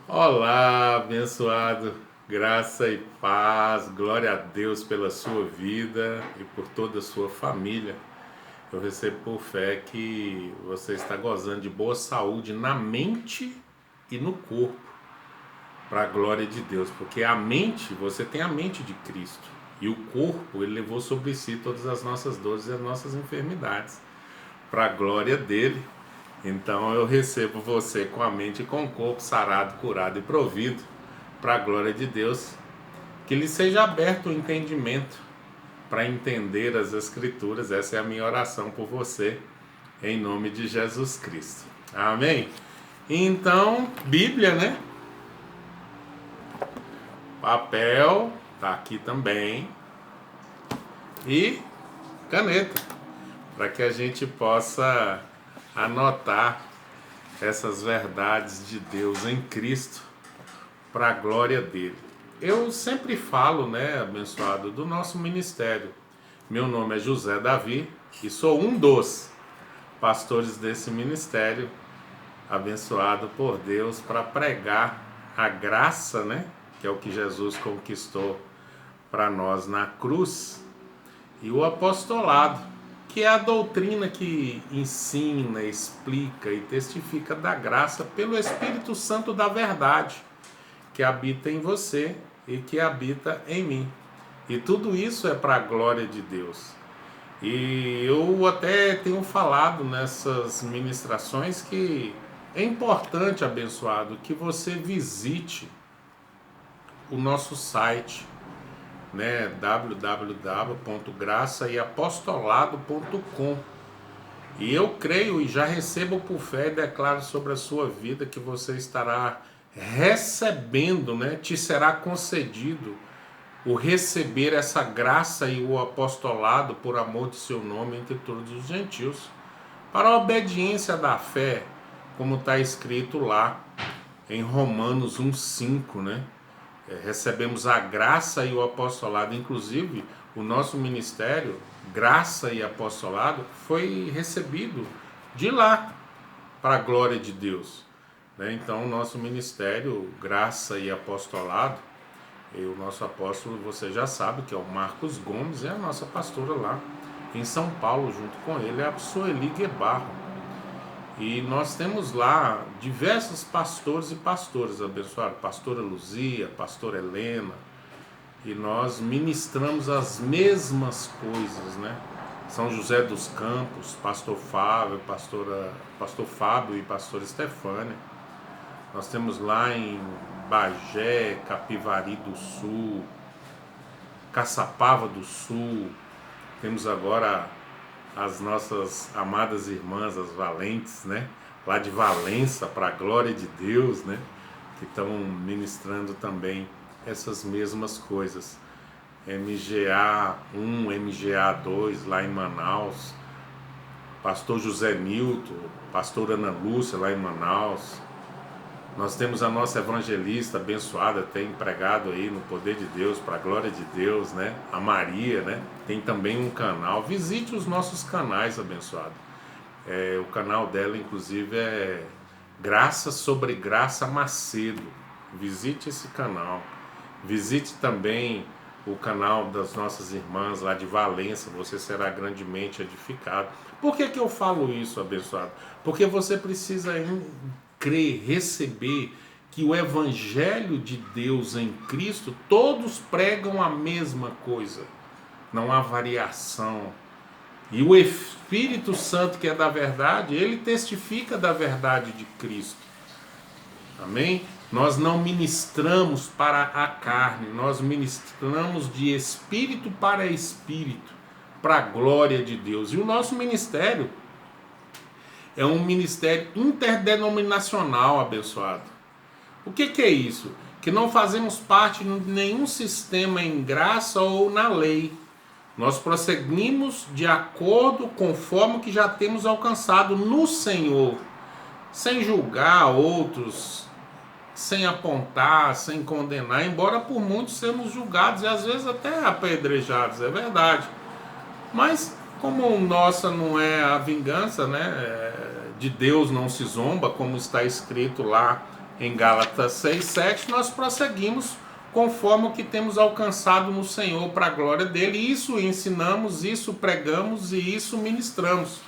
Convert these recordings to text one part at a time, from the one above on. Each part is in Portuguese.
Olá, abençoado, graça e paz, glória a Deus pela sua vida e por toda a sua família. Eu recebo por fé que você está gozando de boa saúde na mente e no corpo, para a glória de Deus, porque a mente, você tem a mente de Cristo e o corpo, ele levou sobre si todas as nossas dores e as nossas enfermidades, para a glória dele. Então eu recebo você com a mente e com o corpo sarado, curado e provido, para a glória de Deus. Que lhe seja aberto o entendimento para entender as Escrituras. Essa é a minha oração por você, em nome de Jesus Cristo. Amém? Então, Bíblia, né? Papel, tá aqui também. E caneta, para que a gente possa anotar essas verdades de Deus em Cristo para a glória dele. Eu sempre falo, né, abençoado, do nosso ministério. Meu nome é José Davi e sou um dos pastores desse ministério, abençoado por Deus para pregar a graça, né, que é o que Jesus conquistou para nós na cruz, e o apostolado, que é a doutrina que ensina, explica e testifica da graça pelo Espírito Santo da verdade, que habita em você e que habita em mim. E tudo isso é para a glória de Deus. E eu até tenho falado nessas ministrações que é importante, abençoado, que você visite o nosso site, né, www.graçaeapostolado.com. E eu creio e já recebo por fé e declaro sobre a sua vida que você estará recebendo, né, te será concedido o receber essa graça e o apostolado por amor de seu nome entre todos os gentios, para a obediência da fé, como está escrito lá em Romanos 1,5, né? Recebemos a graça e o apostolado, inclusive o nosso ministério, graça e apostolado, foi recebido de lá, para a glória de Deus. Então, o nosso ministério, graça e apostolado, e o nosso apóstolo, você já sabe, que é o Marcos Gomes, é a nossa pastora lá em São Paulo, junto com ele, é a Sueli Guebarro. E nós temos lá diversos pastores e pastoras abençoados, pastora Luzia, pastora Helena, e nós ministramos as mesmas coisas, né? São José dos Campos, pastor Fábio, pastor Fábio e pastora Estefânia. Nós temos lá em Bagé, Capivari do Sul, Caçapava do Sul. Temos agora as nossas amadas irmãs, as valentes, né? Lá de Valença, para a glória de Deus, né? Que estão ministrando também essas mesmas coisas. MGA 1, MGA 2, lá em Manaus. Pastor José Nilton, pastor Ana Lúcia, lá em Manaus. Nós temos a nossa evangelista abençoada, tem empregado aí no poder de Deus, para a glória de Deus, né? A Maria, né? Tem também um canal. Visite os nossos canais, abençoado. O canal dela, inclusive, é Graça sobre Graça Macedo. Visite esse canal. Visite também o canal das nossas irmãs lá de Valença. Você será grandemente edificado. Por que eu falo isso, abençoado? Porque você precisa crer, receber que o Evangelho de Deus em Cristo, todos pregam a mesma coisa, não há variação. E o Espírito Santo, que é da verdade, ele testifica da verdade de Cristo. Amém? Nós não ministramos para a carne, nós ministramos de espírito para espírito, para a glória de Deus. E o nosso ministério é um ministério interdenominacional, abençoado. O que é isso? Que não fazemos parte de nenhum sistema em graça ou na lei. Nós prosseguimos de acordo conforme o que já temos alcançado no Senhor, sem julgar outros, sem apontar, sem condenar, embora por muitos sermos julgados e às vezes até apedrejados, é verdade. Mas como nossa não é a vingança, né? De Deus não se zomba, como está escrito lá em Gálatas 6:7, nós prosseguimos conforme o que temos alcançado no Senhor para a glória dele. Isso ensinamos, isso pregamos e isso ministramos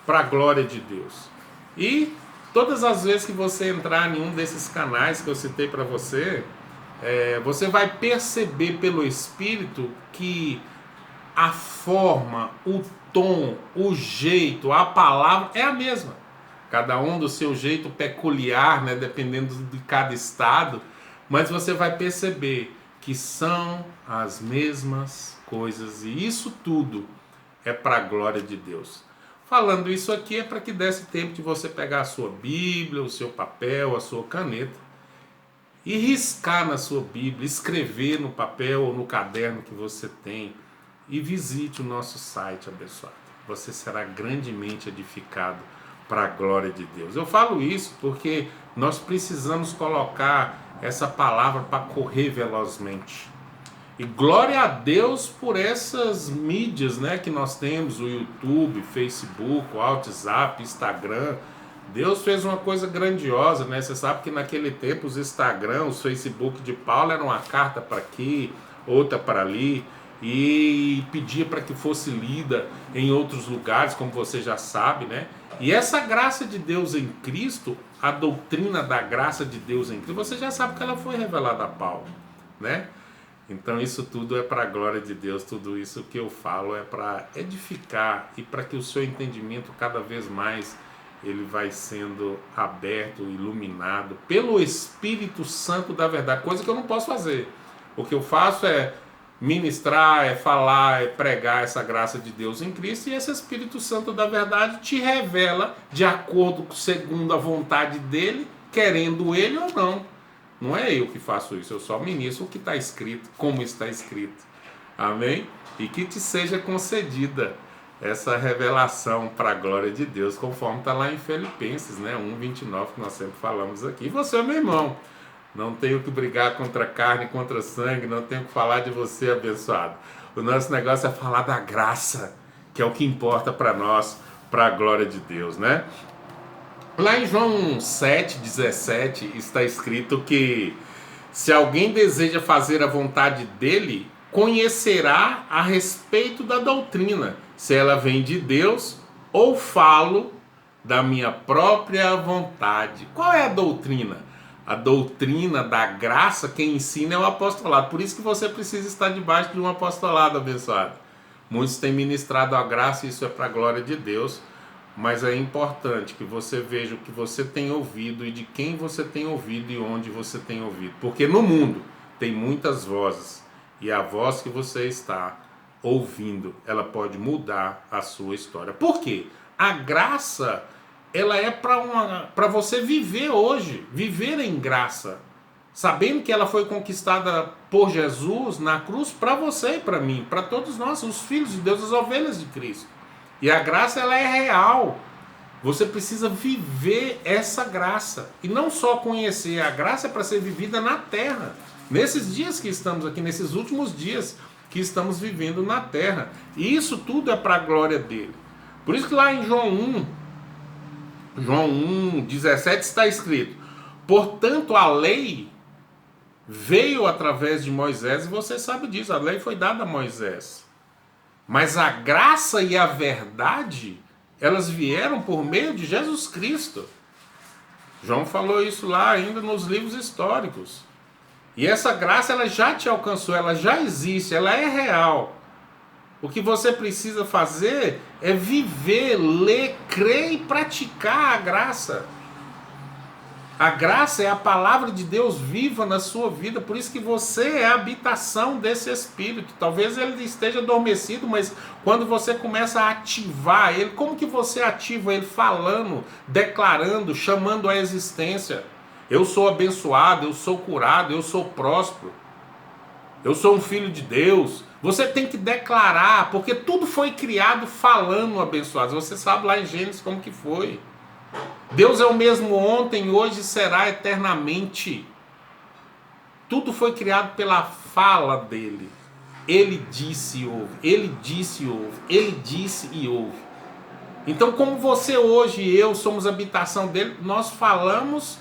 para a glória de Deus. E todas as vezes que você entrar em um desses canais que eu citei para você, você vai perceber pelo Espírito que a forma, o tom, o jeito, a palavra é a mesma. Cada um do seu jeito peculiar, né, dependendo de cada estado, mas você vai perceber que são as mesmas coisas e isso tudo é para a glória de Deus. Falando isso aqui é para que desse tempo de você pegar a sua Bíblia, o seu papel, a sua caneta e riscar na sua Bíblia, escrever no papel ou no caderno que você tem e visite o nosso site abençoado. Você será grandemente edificado para a glória de Deus. Eu falo isso porque nós precisamos colocar essa palavra para correr velozmente. E glória a Deus por essas mídias, né, que nós temos, o YouTube, Facebook, o WhatsApp, Instagram. Deus fez uma coisa grandiosa, né? Você sabe que naquele tempo os Instagram, os Facebook de Paulo eram uma carta para aqui, outra para ali, e pedia para que fosse lida em outros lugares, como você já sabe, né? E essa graça de Deus em Cristo, a doutrina da graça de Deus em Cristo, você já sabe que ela foi revelada a Paulo, né? Então isso tudo é para a glória de Deus, tudo isso que eu falo é para edificar e para que o seu entendimento cada vez mais ele vai sendo aberto, iluminado pelo Espírito Santo da verdade, coisa que eu não posso fazer. O que eu faço é ministrar, é falar, é pregar essa graça de Deus em Cristo, e esse Espírito Santo da verdade te revela de acordo com segundo a vontade dele, querendo ele ou não. Não é eu que faço isso, eu só ministro o que está escrito, como está escrito. Amém? E que te seja concedida essa revelação para a glória de Deus, conforme está lá em Filipenses, né? 1:29, que nós sempre falamos aqui. E você, meu irmão, não tenho que brigar contra carne, contra sangue, não tenho que falar de você, abençoado. O nosso negócio é falar da graça, que é o que importa para nós, para a glória de Deus, né? Lá em João 7:17 está escrito que se alguém deseja fazer a vontade dele, conhecerá a respeito da doutrina, se ela vem de Deus ou falo da minha própria vontade. Qual é a doutrina? A doutrina da graça, quem ensina é o apostolado. Por isso que você precisa estar debaixo de um apostolado, abençoado. Muitos têm ministrado a graça e isso é para a glória de Deus. Mas é importante que você veja o que você tem ouvido e de quem você tem ouvido e onde você tem ouvido. Porque no mundo tem muitas vozes e a voz que você está ouvindo, ela pode mudar a sua história. Por quê? A graça, ela é para você viver hoje, viver em graça, sabendo que ela foi conquistada por Jesus na cruz para você e para mim, para todos nós, os filhos de Deus, as ovelhas de Cristo. E a graça, ela é real. Você precisa viver essa graça. E não só conhecer. A graça é para ser vivida na terra. Nesses dias que estamos aqui, nesses últimos dias que estamos vivendo na terra. E isso tudo é para a glória dele. Por isso que lá em João 1:17 está escrito: portanto, a lei veio através de Moisés, e você sabe disso, a lei foi dada a Moisés. Mas a graça e a verdade, elas vieram por meio de Jesus Cristo. João falou isso lá ainda nos livros históricos. E essa graça, ela já te alcançou, ela já existe, ela é real. O que você precisa fazer é viver, ler, crer e praticar a graça. A graça é a palavra de Deus viva na sua vida, por isso que você é a habitação desse Espírito. Talvez ele esteja adormecido, mas quando você começa a ativar ele, como que você ativa ele? Falando, declarando, chamando a existência. Eu sou abençoado, eu sou curado, eu sou próspero, eu sou um filho de Deus. Você tem que declarar, porque tudo foi criado falando, abençoado. Você sabe lá em Gênesis como que foi. Deus é o mesmo ontem, hoje e será eternamente. Tudo foi criado pela fala dele. Ele disse e ouve, ele disse e ouve, ele disse e ouve. Então, como você hoje e eu somos habitação dele, nós falamos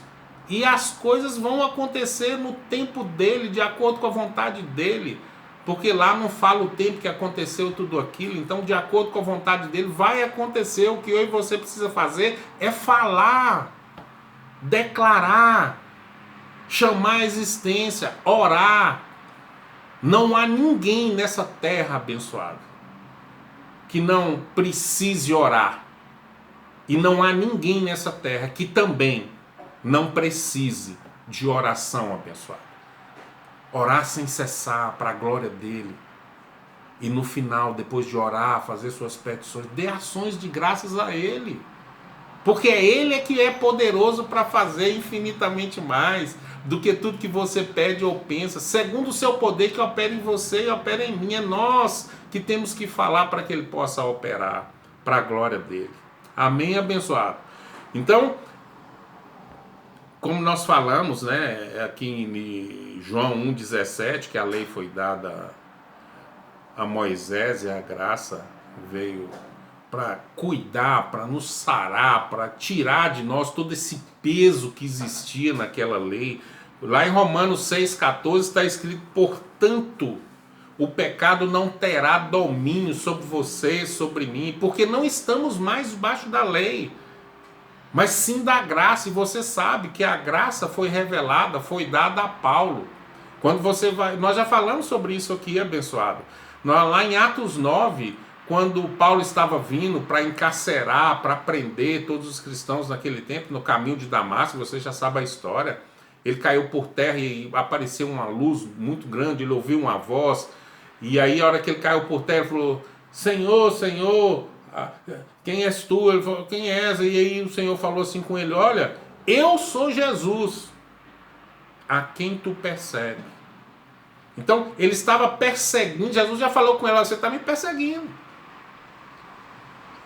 E as coisas vão acontecer no tempo dele, de acordo com a vontade dele. Porque lá não fala o tempo que aconteceu tudo aquilo. Então, de acordo com a vontade dele, vai acontecer. O que eu e você precisa fazer é falar, declarar, chamar a existência, orar. Não há ninguém nessa terra abençoada que não precise orar. E não há ninguém nessa terra que também não precise de oração abençoada. Orar sem cessar para a glória dele. E no final, depois de orar, fazer suas petições, dê ações de graças a ele. Porque ele é que é poderoso para fazer infinitamente mais do que tudo que você pede ou pensa, segundo o seu poder que opera em você e opera em mim. É nós que temos que falar para que ele possa operar para a glória dele. Amém, abençoado. Então, como nós falamos, né, aqui em João 1,17, que a lei foi dada a Moisés e a graça veio para cuidar, para nos sarar, para tirar de nós todo esse peso que existia naquela lei. Lá em Romanos 6,14 está escrito: portanto, o pecado não terá domínio sobre você, sobre mim, porque não estamos mais debaixo da lei, mas sim da graça. E você sabe que a graça foi revelada, foi dada a Paulo. Quando você vai, nós já falamos sobre isso aqui, abençoado. Lá em Atos 9, quando Paulo estava vindo para encarcerar, para prender todos os cristãos naquele tempo, no caminho de Damasco, você já sabe a história. Ele caiu por terra e apareceu uma luz muito grande, ele ouviu uma voz, e aí a hora que ele caiu por terra, ele falou: Senhor, Senhor, quem és tu? Ele falou: quem és? E aí o Senhor falou assim com ele: olha, eu sou Jesus, a quem tu persegue. Então ele estava perseguindo, Jesus já falou com ele: você está me perseguindo.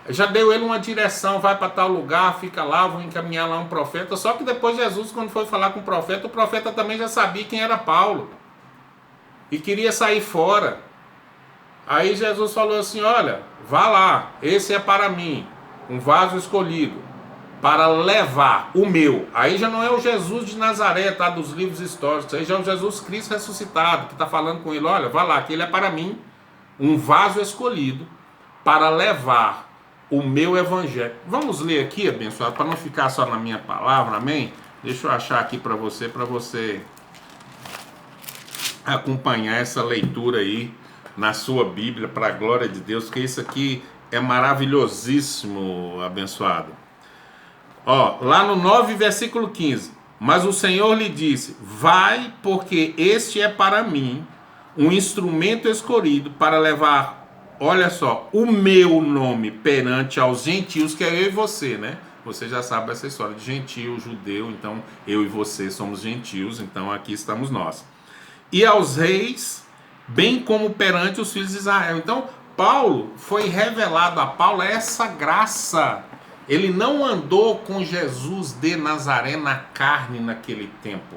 Já deu ele uma direção: vai para tal lugar, fica lá, vou encaminhar lá um profeta. Só que depois Jesus, quando foi falar com o profeta também já sabia quem era Paulo e queria sair fora. Aí Jesus falou assim: olha, vá lá, esse é para mim, um vaso escolhido, para levar o meu. Aí já não é o Jesus de Nazaré, tá, dos livros históricos, aí já é o Jesus Cristo ressuscitado, que está falando com ele: olha, vá lá, que ele é para mim, um vaso escolhido, para levar o meu evangelho. Vamos ler aqui, abençoado, para não ficar só na minha palavra, amém? Deixa eu achar aqui para você acompanhar essa leitura aí na sua Bíblia, para a glória de Deus, que isso aqui é maravilhosíssimo, abençoado. Ó, lá no 9, versículo 15. Mas o Senhor lhe disse: vai, porque este é para mim um instrumento escolhido para levar, olha só, o meu nome perante aos gentios, que é eu e você, né? Você já sabe essa história de gentio, judeu, então eu e você somos gentios, então aqui estamos nós. E aos reis, bem como perante os filhos de Israel. Então, Paulo, foi revelado a Paulo essa graça. Ele não andou com Jesus de Nazaré na carne naquele tempo.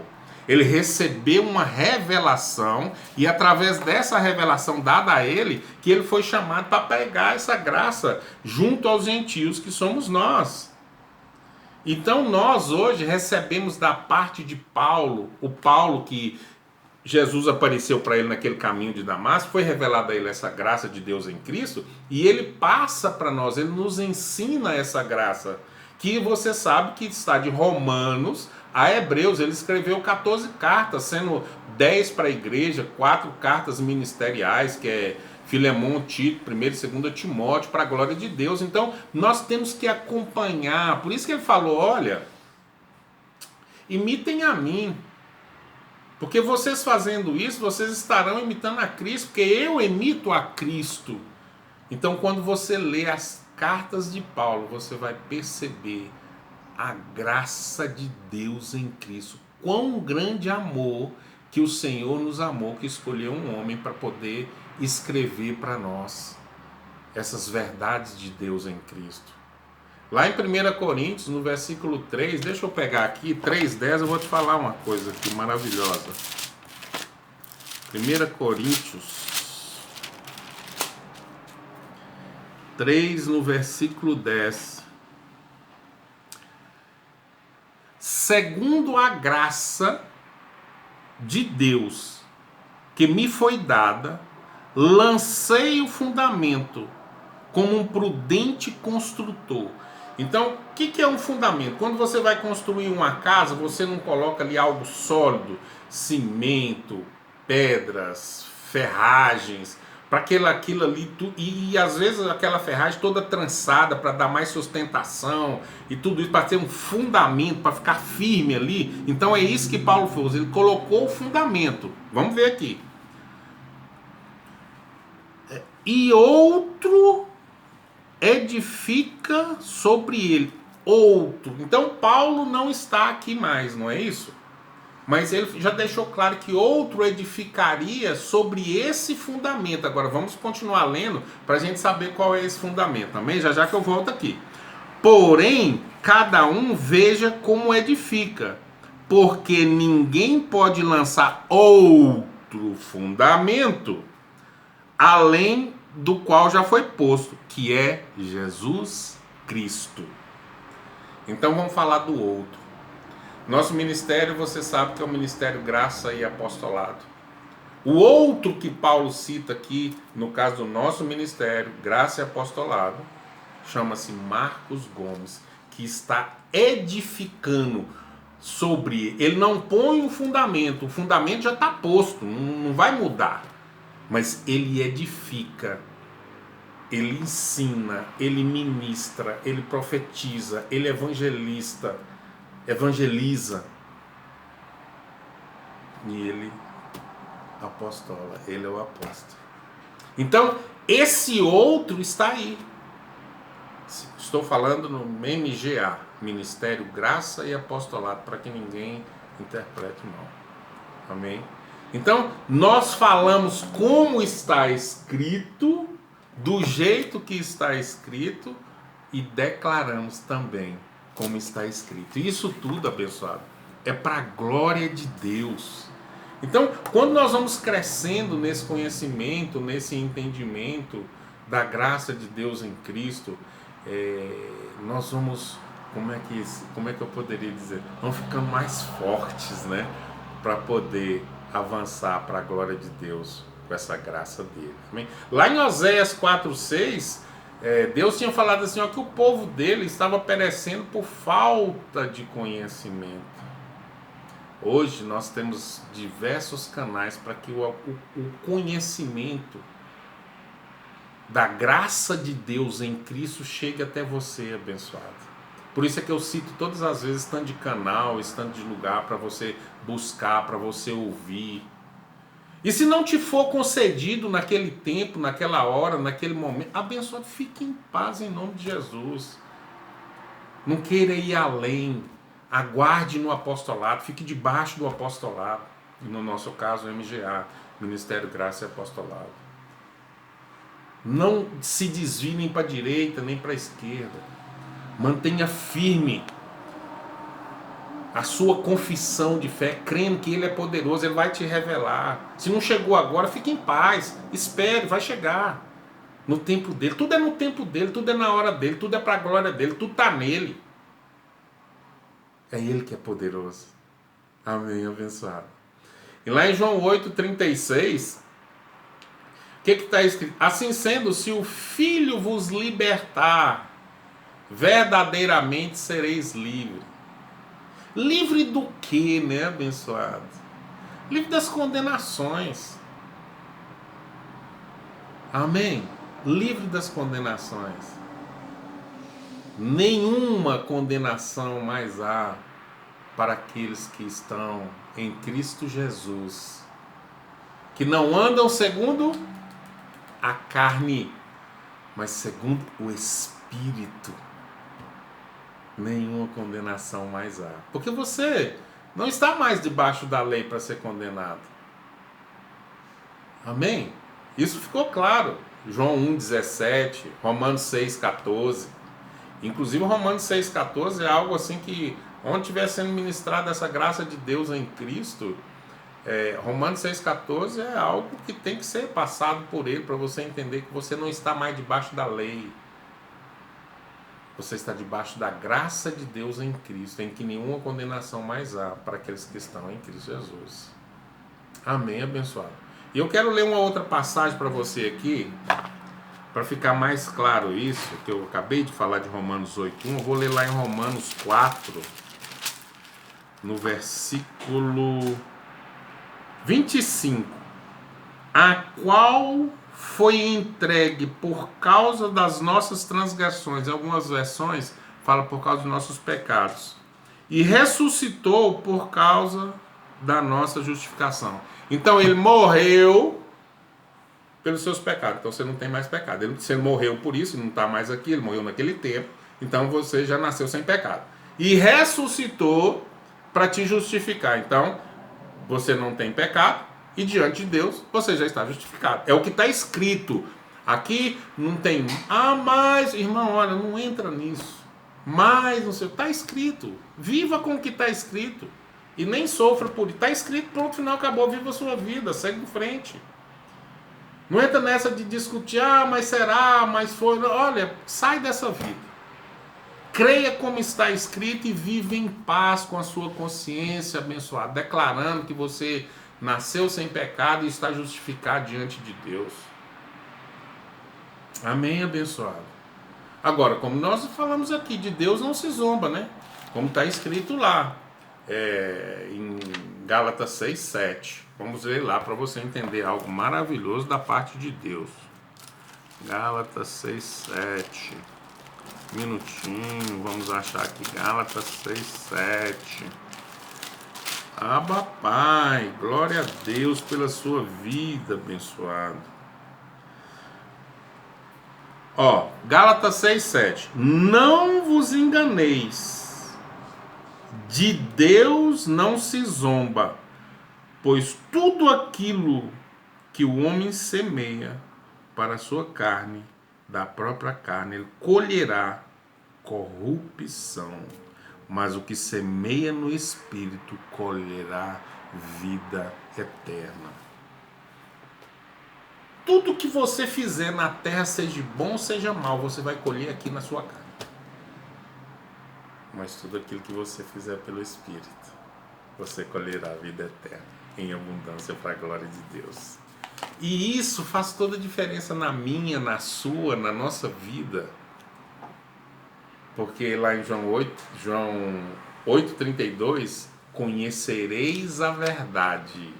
Ele recebeu uma revelação, e através dessa revelação dada a ele, que ele foi chamado para pregar essa graça junto aos gentios, que somos nós. Então nós hoje recebemos da parte de Paulo, o Paulo que Jesus apareceu para ele naquele caminho de Damasco, foi revelada a ele essa graça de Deus em Cristo, e ele passa para nós, ele nos ensina essa graça, que você sabe que está de Romanos a Hebreus. Ele escreveu 14 cartas, sendo 10 para a igreja, 4 cartas ministeriais, que é Filemon, Tito, 1ª e 2ª Timóteo, para a glória de Deus. Então nós temos que acompanhar, por isso que ele falou: olha, imitem a mim, porque vocês fazendo isso, vocês estarão imitando a Cristo, porque eu imito a Cristo. Então, quando você lê as cartas de Paulo, você vai perceber a graça de Deus em Cristo. Quão grande amor que o Senhor nos amou, que escolheu um homem para poder escrever para nós essas verdades de Deus em Cristo. Lá em 1 Coríntios, no versículo 3, deixa eu pegar aqui, 3:10, eu vou te falar uma coisa aqui maravilhosa. 1 Coríntios 3, no versículo 10. segundo a graça de Deus que me foi dada, lancei o fundamento como um prudente construtor. Então, o que é um fundamento? Quando você vai construir uma casa, você não coloca ali algo sólido, cimento, pedras, ferragens, para aquilo ali, e às vezes aquela ferragem toda trançada para dar mais sustentação e tudo isso, para ter um fundamento, para ficar firme ali. Então é isso que Paulo fez, ele colocou o fundamento. Vamos ver aqui. E outro edifica sobre ele. Outro. Então Paulo não está aqui mais, não é isso? Mas ele já deixou claro que outro edificaria sobre esse fundamento. Agora vamos continuar lendo para a gente saber qual é esse fundamento. Amém? Já que eu volto aqui. Porém, cada um veja como edifica, porque ninguém pode lançar outro fundamento além do qual já foi posto, que é Jesus Cristo. Então vamos falar do outro. Nosso ministério, você sabe que é o ministério Graça e Apostolado. O outro que Paulo cita aqui, no caso do nosso ministério, Graça e Apostolado, chama-se Marcos Gomes, que está edificando sobre... Ele não põe o fundamento já está posto, não vai mudar. Mas ele edifica, ele ensina, ele ministra, ele profetiza, ele evangeliza, e ele apostola, ele é o apóstolo. Então, esse outro está aí. Estou falando no MGA, Ministério Graça e Apostolado, para que ninguém interprete mal. Amém? Então, nós falamos como está escrito, do jeito que está escrito, e declaramos também como está escrito. Isso tudo, abençoado, é para a glória de Deus. Então, quando nós vamos crescendo nesse conhecimento, nesse entendimento da graça de Deus em Cristo, nós vamos, como é que eu poderia dizer? Vamos ficando mais fortes, né? Para poder avançar para a glória de Deus com essa graça dele. Amém? Lá em Oséias 4:6, Deus tinha falado assim, ó, que o povo dele estava perecendo por falta de conhecimento. Hoje nós temos diversos canais para que o conhecimento da graça de Deus em Cristo chegue até você, abençoado. Por isso é que eu cito todas as vezes tanto de canal, tanto de lugar para você buscar, para você ouvir. E se não te for concedido naquele tempo, naquela hora, naquele momento, abençoado, fique em paz em nome de Jesus. Não queira ir além. Aguarde no apostolado, fique debaixo do apostolado. No nosso caso, o MGA, Ministério Graça e Apostolado. Não se desvie nem para a direita, nem para a esquerda. Mantenha firme a sua confissão de fé, crendo que Ele é poderoso, Ele vai te revelar. Se não chegou agora, fique em paz, espere, vai chegar no tempo dele. Tudo é no tempo dele, tudo é na hora dele, tudo é para a glória dele, tudo está nele. É Ele que é poderoso. Amém, abençoado. E lá em João 8,36, o que está escrito? Assim sendo, se o Filho vos libertar, verdadeiramente sereis livres. Livre do que, né, abençoado? Livre das condenações. Amém? Livre das condenações. Nenhuma condenação mais há para aqueles que estão em Cristo Jesus, que não andam segundo a carne, mas segundo o Espírito. Nenhuma condenação mais há. Porque você não está mais debaixo da lei para ser condenado. Amém? Isso ficou claro. João 1,17, Romanos 6,14. Inclusive Romanos 6,14 é algo assim que, onde estiver sendo ministrada essa graça de Deus em Cristo, Romanos 6,14 é algo que tem que ser passado por ele, para você entender que você não está mais debaixo da lei. Você está debaixo da graça de Deus em Cristo, em que nenhuma condenação mais há para aqueles que estão em Cristo Jesus. Amém, abençoado. E eu quero ler uma outra passagem para você aqui, para ficar mais claro isso, que eu acabei de falar de Romanos 8:1, eu vou ler lá em Romanos 4, no versículo 25. A qual foi entregue por causa das nossas transgressões. Em algumas versões fala por causa dos nossos pecados. E ressuscitou por causa da nossa justificação. Então ele morreu pelos seus pecados. Então você não tem mais pecado. Você morreu por isso, não está mais aqui, ele morreu naquele tempo. Então você já nasceu sem pecado. E ressuscitou para te justificar. Então você não tem pecado. E diante de Deus, você já está justificado. É o que está escrito. Aqui não tem, mas, irmão, olha, não entra nisso. Mas, não sei, está escrito. Viva com o que está escrito. E nem sofra por isso. Está escrito, pronto, final, acabou, viva a sua vida, segue em frente. Não entra nessa de discutir, mas será, mas foi. Olha, sai dessa vida. Creia como está escrito e vive em paz com a sua consciência abençoada, declarando que você nasceu sem pecado e está justificado diante de Deus. Amém, abençoado. Agora, como nós falamos aqui, de Deus não se zomba, né? Como está escrito lá, em Gálatas 6:7. Vamos ler lá para você entender algo maravilhoso da parte de Deus. Gálatas 6:7. Minutinho, vamos achar aqui. Gálatas 6:7. Abba, Pai, glória a Deus pela sua vida, abençoado. Gálatas 6:7. Não vos enganeis, de Deus não se zomba, pois tudo aquilo que o homem semeia para a sua carne, da própria carne, ele colherá corrupção. Mas o que semeia no Espírito colherá vida eterna. Tudo que você fizer na terra, seja bom, seja mal, você vai colher aqui na sua carne. Mas tudo aquilo que você fizer pelo Espírito, você colherá vida eterna, em abundância para a glória de Deus. E isso faz toda a diferença na minha, na sua, na nossa vida. Porque lá em João 8:32, conhecereis a verdade,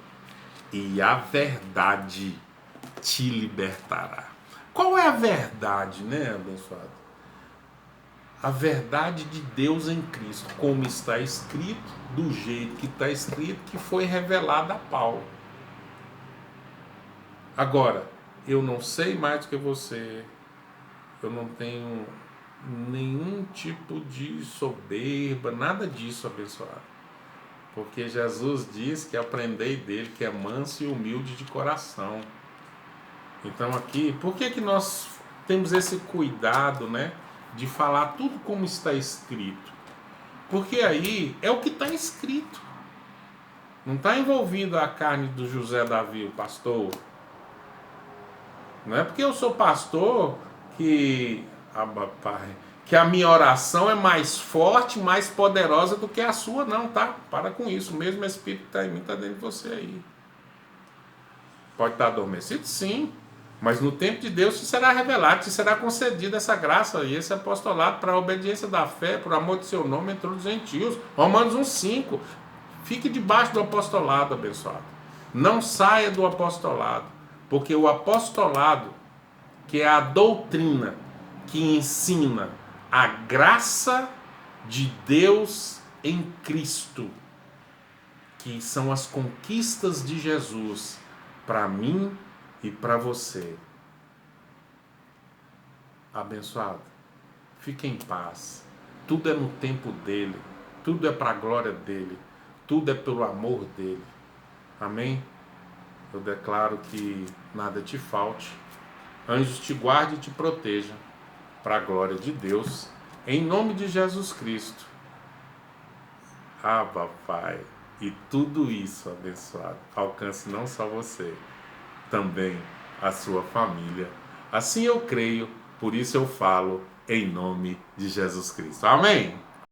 e a verdade te libertará. Qual é a verdade, né, abençoado? A verdade de Deus em Cristo, como está escrito, do jeito que está escrito, que foi revelado a Paulo. Agora, eu não sei mais do que você, eu não tenho nenhum tipo de soberba, nada disso, abençoado. Porque Jesus diz que aprendei dele, que é manso e humilde de coração. Então aqui, por que nós temos esse cuidado, né, de falar tudo como está escrito? Porque aí é o que está escrito. Não está envolvido a carne do José Davi, o pastor. Não é porque eu sou pastor que a minha oração é mais forte, mais poderosa do que a sua, não, tá? Para com isso, o mesmo Espírito que está em mim está dentro de você aí. Pode estar adormecido? Sim, mas no tempo de Deus te será revelado, te será concedida essa graça e esse apostolado para a obediência da fé, por amor de seu nome, entre os gentios. Romanos 1:5. Fique debaixo do apostolado, abençoado. Não saia do apostolado, porque o apostolado, que é a doutrina que ensina a graça de Deus em Cristo, que são as conquistas de Jesus para mim e para você. Abençoado, fique em paz. Tudo é no tempo dele, tudo é para a glória dele, tudo é pelo amor dele. Amém? Eu declaro que nada te falte, anjos te guardem e te protejam, para a glória de Deus, em nome de Jesus Cristo. Abba, Pai, e tudo isso, abençoado, alcance não só você, também a sua família. Assim eu creio, Por isso eu falo em nome de Jesus Cristo. Amém?